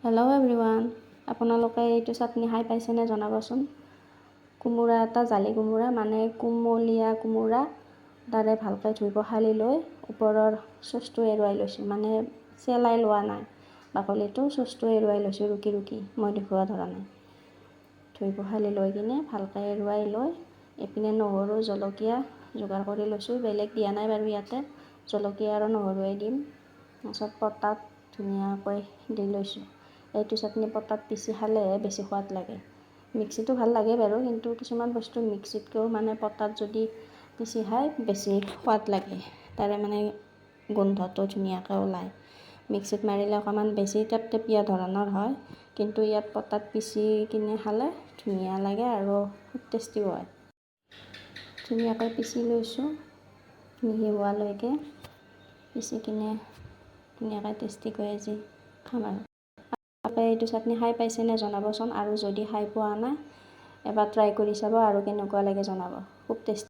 Hello' everyone, আপোনালোকে এইটো চাটনি খাই পাইছেনে জনাবচোন। কোমোৰা এটা জালি কোমোৰা মানে কুমলীয়া কোমোৰা তাৰে ভালকৈ ধুই পখালি লৈ ওপৰৰ চুচটো এৰুৱাই লৈছোঁ, মানে চেলাই লোৱা নাই বাকলিটো, চুচটো এৰুৱাই লৈছোঁ ৰুকি ৰুকি মই দেখুওৱা ধৰণে। ধুই পখালি লৈ কিনে ভালকৈ এৰুৱাই লৈ এইপিনে নহৰু জলকীয়া যোগাৰ কৰি লৈছোঁ, বেলেগ দিয়া নাই বাৰু ইয়াতে, জলকীয়া আৰু নহৰুৱে দিম। তাৰপিছত পটাত ধুনীয়াকৈ দি লৈছোঁ। এইটো চাটনি পটাত পিচি খালেহে বেছি সোৱাদ লাগে। মিক্সিটো ভাল লাগে বাৰু, কিন্তু কিছুমান বস্তু মিক্সিতকৈও মানে পটাত যদি পিচি খায় বেছি সোৱাদ লাগে, তাৰে মানে গোন্ধটো ধুনীয়াকৈ ওলায়। মিক্সিত মাৰিলে অকণমান বেছি টেপটেপীয়া ধৰণৰ হয়, কিন্তু ইয়াত পটাত পিচি কিনে খালে ধুনীয়া লাগে আৰু খুব টেষ্টিও হয়। ধুনীয়াকৈ পিচি লৈছোঁ, মিহি হোৱালৈকে পিচি কিনে ধুনীয়াকৈ টেষ্টিকৈ আজি খাম আৰু। আপোনালোকে এইটো চাটনি খাই পাইছেনে জনাবচোন, আৰু যদি খাই পোৱা নাই এবাৰ ট্ৰাই কৰি চাব আৰু কেনেকুৱা লাগে জনাব, খুব টেষ্টি।